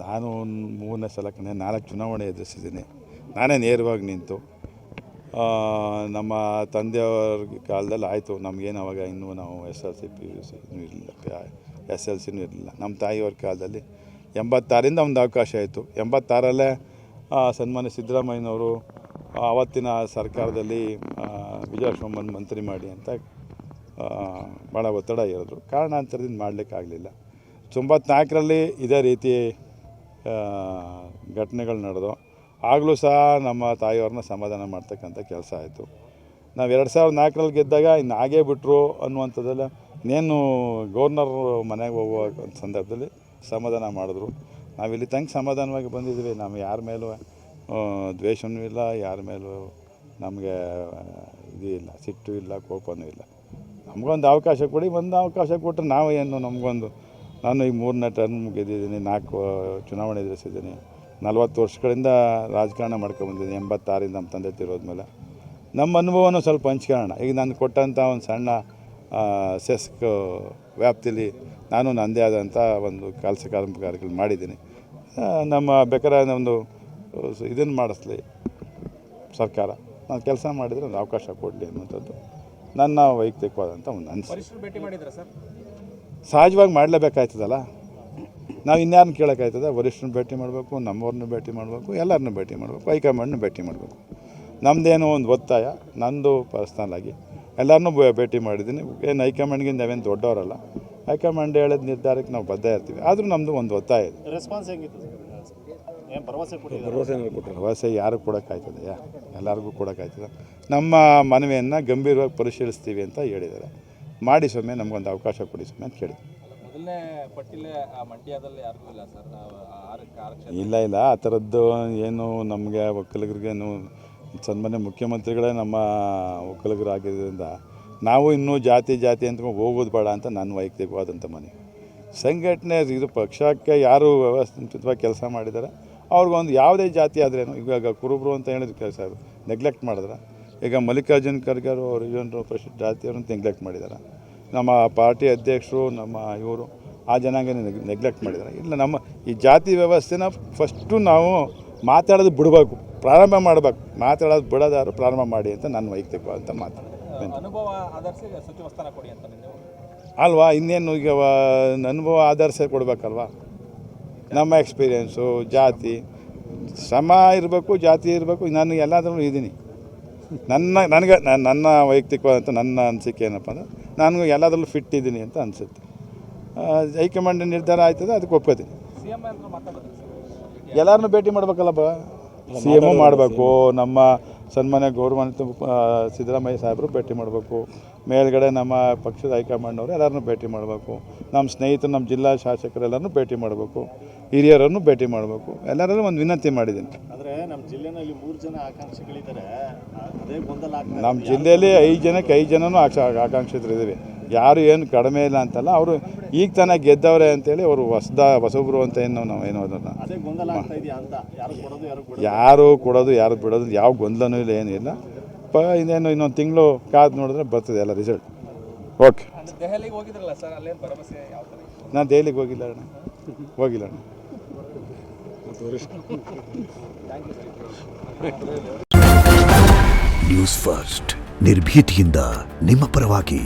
ನಾನು ಒಂದು 3ನೇ ಸಲ 4 ಚುನಾವಣೆ ಎದುರಿಸಿದ್ದೀನಿ. ನಾನೇ ನೇರವಾಗಿ ನಿಂತು ನಮ್ಮ ತಂದೆಯವ್ರ ಕಾಲದಲ್ಲಿ ಆಯಿತು. ನಮಗೇನು ಅವಾಗ ಇನ್ನೂ ನಾವು SLC PUC ಇರಲಿಲ್ಲ, SLCನೂ ಇರಲಿಲ್ಲ. ನಮ್ಮ ತಾಯಿಯವ್ರ ಕಾಲದಲ್ಲಿ 86ರಿಂದ ಒಂದು ಅವಕಾಶ ಆಯಿತು. 86ರಲ್ಲೇ ಸನ್ಮಾನ್ಯ ಸಿದ್ದರಾಮಯ್ಯನವರು ಆವತ್ತಿನ ಸರ್ಕಾರದಲ್ಲಿ ವಿಜಯೇಶ್ವರಮ್ಮನ ಮಂತ್ರಿ ಮಾಡಿ ಅಂತ ಭಾಳ ಒತ್ತಡ ಇರೋದು. ಕಾರಣಾಂತರದಿಂದ ಮಾಡಲಿಕ್ಕಾಗಲಿಲ್ಲ. 94ರಲ್ಲಿ ಇದೇ ರೀತಿ ಘಟನೆಗಳು ನಡೆದು ಆಗಲೂ ಸಹ ನಮ್ಮ ತಾಯಿಯವ್ರನ್ನ ಸಮಾಧಾನ ಮಾಡ್ತಕ್ಕಂಥ ಕೆಲಸ ಆಯಿತು. ನಾವು 2004ರಲ್ಲಿ ಗೆದ್ದಾಗ ಇನ್ನು ಆಗೇ ಬಿಟ್ಟರು ಅನ್ನುವಂಥದ್ದೆಲ್ಲ ಇನ್ನೇನು ಗವರ್ನರ್ ಮನೆಗೆ ಹೋಗುವ ಸಂದರ್ಭದಲ್ಲಿ ಸಮಾಧಾನ ಮಾಡಿದ್ರು. ನಾವಿಲ್ಲಿ ತನಕ ಸಮಾಧಾನವಾಗಿ ಬಂದಿದ್ದೀವಿ. ನಾವು ಯಾರ ಮೇಲೂ ದ್ವೇಷವೂ ಇಲ್ಲ, ಯಾರ ಮೇಲೂ ನಮಗೆ ಇದು ಇಲ್ಲ, ಸಿಟ್ಟು ಇಲ್ಲ, ಕೋಪವೂ ಇಲ್ಲ. ನಮಗೊಂದು ಅವಕಾಶ ಕೊಡಿ, ಒಂದು ಅವಕಾಶ ಕೊಟ್ಟರೆ ನಾವು ಏನು ನಮಗೊಂದು, ನಾನು ಈಗ 3ನೇ ಟರ್ಮ್ ಗೆದ್ದಿದ್ದೀನಿ, 4 ಚುನಾವಣೆ ಎದುರಿಸಿದ್ದೀನಿ, 40 ವರ್ಷಗಳಿಂದ ರಾಜಕಾರಣ ಮಾಡ್ಕೊಂಬಂದಿದ್ದೀನಿ. 86ರಿಂದ ನಮ್ಮ ತಂದೆ ತಿರೋದ್ಮೇಲೆ ನಮ್ಮ ಅನುಭವನೂ ಸ್ವಲ್ಪ ಹಂಚ್ಕೊಳ್ಳೋಣ. ಈಗ ನಾನು ಕೊಟ್ಟಂಥ ಒಂದು ಸಣ್ಣ ಸೆಸ್ಕ್ ವ್ಯಾಪ್ತಿಯಲ್ಲಿ ನಾನು ನನ್ನದೇ ಆದಂಥ ಒಂದು ಕೆಲಸ ಕಾರ್ಯಗಳು ಮಾಡಿದ್ದೀನಿ. ನಮ್ಮ ಬೇಕಾದ್ರೆ ಒಂದು ಇದನ್ನು ಮಾಡಿಸ್ಲಿ ಸರ್ಕಾರ, ನಾನು ಕೆಲಸ ಮಾಡಿದರೆ ಒಂದು ಅವಕಾಶ ಕೊಡಲಿ ಅನ್ನುವಂಥದ್ದು ನನ್ನ ವೈಯಕ್ತಿಕವಾದಂಥ ಒಂದು ಅನಿಸಿಕೆ. ಸಹಜವಾಗಿ ಮಾಡಲೇಬೇಕಾಯ್ತದಲ್ಲ, ನಾವು ಇನ್ಯಾರನ್ನ ಕೇಳೋಕ್ಕಾಯ್ತದ? ವರಿಷ್ಠರನ್ನ ಭೇಟಿ ಮಾಡಬೇಕು, ನಮ್ಮವ್ರನ್ನ ಭೇಟಿ ಮಾಡಬೇಕು, ಎಲ್ಲರನ್ನೂ ಭೇಟಿ ಮಾಡಬೇಕು, ಹೈಕಮಾಂಡ್ನ ಭೇಟಿ ಮಾಡಬೇಕು. ನಮ್ಮದೇನೋ ಒಂದು ಒತ್ತಾಯ, ನಂದು ಪರ್ಸ್ನಲ್ ಆಗಿ ಎಲ್ಲರನ್ನೂ ಭೇಟಿ ಮಾಡಿದ್ದೀನಿ. ಏನು ಹೈಕಮಾಂಡ್ಗಿಂತ ನಾವೇನು ದೊಡ್ಡವರಲ್ಲ, ಹೈಕಮಾಂಡ್ ಹೇಳಿದ ನಿರ್ಧಾರಕ್ಕೆ ನಾವು ಬದ್ಧ ಇರ್ತೀವಿ. ಆದರೂ ನಮ್ಮದು ಒಂದು ಒತ್ತಾಯ ಇದೆ. ರೆಸ್ಪಾನ್ಸ್ ಹೆಂಗಿತ್ತು? ಭರವಸೆ ಯಾರು ಕೊಡೋಕ್ಕಾಯ್ತದೆ? ಎಲ್ಲರಿಗೂ ಕೊಡೋಕ್ಕಾಯ್ತದೆ? ನಮ್ಮ ಮನವಿಯನ್ನು ಗಂಭೀರವಾಗಿ ಪರಿಶೀಲಿಸ್ತೀವಿ ಅಂತ ಹೇಳಿದ್ದಾರೆ. ಮಾಡಿ ಸ್ವಾಮಿ, ನಮಗೊಂದು ಅವಕಾಶ ಕೊಡಿ ಸ್ವಾಮಿ ಅಂತ ಕೇಳಿ. ಇಲ್ಲ ಆ ಥರದ್ದು ಏನು ನಮಗೆ ಒಕ್ಕಲಿಗರಿಗೇನು ಸನ್ಮಾನ್ಯ ಮುಖ್ಯಮಂತ್ರಿಗಳೇ ನಮ್ಮ ಒಕ್ಕಲಿಗರಾಗಿದ್ದರಿಂದ ನಾವು ಇನ್ನೂ ಜಾತಿ ಅಂತ ಹೋಗೋದು ಬೇಡ ಅಂತ ನನ್ನ ವೈಯಕ್ತಿಕವಾದಂಥ ಮನೆ. ಸಂಘಟನೆ ಇದು ಪಕ್ಷಕ್ಕೆ ಯಾರು ವ್ಯವಸ್ಥಿತವಾಗಿ ಕೆಲಸ ಮಾಡಿದ್ದಾರೆ ಅವ್ರಿಗೊಂದು ಯಾವುದೇ ಜಾತಿ ಆದ್ರೇನು, ಈಗ ಕುರುಬರು ಅಂತ ಹೇಳಿದ ಕೆಲಸ ಅದು ನೆಗ್ಲೆಕ್ಟ್ ಮಾಡಿದ್ರೆ, ಈಗ ಮಲ್ಲಿಕಾರ್ಜುನ್ ಖರ್ಗೆ ಅವರು ರಿಜನರಲ್ ಪರಿಷತ್ ಜಾತಿಯವ್ರನ್ನ ನೆಗ್ಲೆಕ್ಟ್ ಮಾಡಿದ್ದಾರೆ. ನಮ್ಮ ಪಾರ್ಟಿ ಅಧ್ಯಕ್ಷರು ನಮ್ಮ ಇವರು ಆ ಜನಾಂಗ ನೆಗ್ಲೆಕ್ಟ್ ಮಾಡಿದ್ದಾರೆ. ಇಲ್ಲ, ನಮ್ಮ ಈ ಜಾತಿ ವ್ಯವಸ್ಥೆನ ಫಸ್ಟು ನಾವು ಮಾತಾಡೋದು ಬಿಡಬೇಕು, ಪ್ರಾರಂಭ ಮಾಡಬೇಕು. ಮಾತಾಡೋದು ಬಿಡೋದಾದ್ರು ಪ್ರಾರಂಭ ಮಾಡಿ ಅಂತ ನನ್ನ ವೈಯಕ್ತಿಕವಾದಂಥ ಮಾತು ಅಲ್ವಾ. ಇನ್ನೇನು ಈಗ ಅನುಭವ ಆಧರಿಸಿ ಕೊಡಬೇಕಲ್ವ. ನಮ್ಮ ಎಕ್ಸ್ಪೀರಿಯೆನ್ಸು, ಜಾತಿ ಶ್ರಮ ಇರಬೇಕು, ಜಾತಿ ಇರಬೇಕು. ನಾನು ಎಲ್ಲಾದ್ರೂ ಇದ್ದೀನಿ. ನನ್ನ ವೈಯಕ್ತಿಕವಾದಂಥ ನನ್ನ ಅನಿಸಿಕೆ ಏನಪ್ಪ ಅಂದರೆ, ನಾನು ಎಲ್ಲದರಲ್ಲೂ ಫಿಟ್ ಇದ್ದೀನಿ ಅಂತ ಅನಿಸುತ್ತೆ. ಹೈಕಮಾಂಡ್ ನಿರ್ಧಾರ ಆಯ್ತದೆ, ಅದಕ್ಕೆ ಒಪ್ಕೋತೀನಿ. ಎಲ್ಲರನ್ನೂ ಭೇಟಿ ಮಾಡ್ಬೇಕಲ್ಲಪ್ಪ. CM ಮಾಡಬೇಕು, ನಮ್ಮ ಸನ್ಮಾನ್ಯ ಗೌರವಾನ್ವಿತ ಸಿದ್ದರಾಮಯ್ಯ ಸಾಹೇಬರು ಭೇಟಿ ಮಾಡಬೇಕು, ಮೇಲ್ಗಡೆ ನಮ್ಮ ಪಕ್ಷದ ಹೈಕಮಾಂಡ್ನವರು ಎಲ್ಲರನ್ನೂ ಭೇಟಿ ಮಾಡಬೇಕು, ನಮ್ಮ ಸ್ನೇಹಿತರು, ನಮ್ಮ ಜಿಲ್ಲಾ ಶಾಸಕರೆಲ್ಲರನ್ನೂ ಭೇಟಿ ಮಾಡಬೇಕು, ಹಿರಿಯರನ್ನು ಭೇಟಿ ಮಾಡಬೇಕು. ಎಲ್ಲರಲ್ಲೂ ಒಂದು ವಿನಂತಿ ಮಾಡಿದ್ದೀನಿ. ಆದರೆ ನಮ್ಮ ಜಿಲ್ಲೆಯಲ್ಲಿ 3 ಜನ ಆಕಾಂಕ್ಷಿಗಳಿದ್ದಾರೆ, ಅದೇ ಗೊಂದಲ ಆಗ್ತದೆ. ನಮ್ಮ ಜಿಲ್ಲೆಯಲ್ಲಿ 5 ಜನಕ್ಕೆ 5 ಜನನೂ ಆಕಾಂಕ್ಷಿತರಿದ್ದೀವಿ. ಯಾರು ಏನು ಕಡಿಮೆ ಇಲ್ಲ ಅಂತಲ್ಲ. ಅವರು ಈಗ ತಾನೇ ಗೆದ್ದವ್ರೆ ಅಂತೇಳಿ ಅವರು ಹೊಸಬ್ರು ಅಂತ ನಾವೇನೋ ಅದನ್ನು ಯಾರು ಕೊಡೋದು ಯಾರು ಬಿಡೋದು ಯಾವ ಗೊಂದಲನೂ ಇಲ್ಲ, ಏನಿಲ್ಲ. ಇನ್ನೊಂದು ತಿಂಗಳು ಕಾದು ನೋಡಿದ್ರೆ ಬರ್ತದೆ ಎಲ್ಲ ರಿಸಲ್ಟ್. ಓಕೆ. ನಾನು ದೆಹಲಿಗೆ ಹೋಗಿಲ್ಲ ಅಣ್ಣ. ನ್ಯೂಸ್ ಫಸ್ಟ್, ನಿರ್ಭೀತಿಯಿಂದ ನಿಮ್ಮ ಪರವಾಗಿ.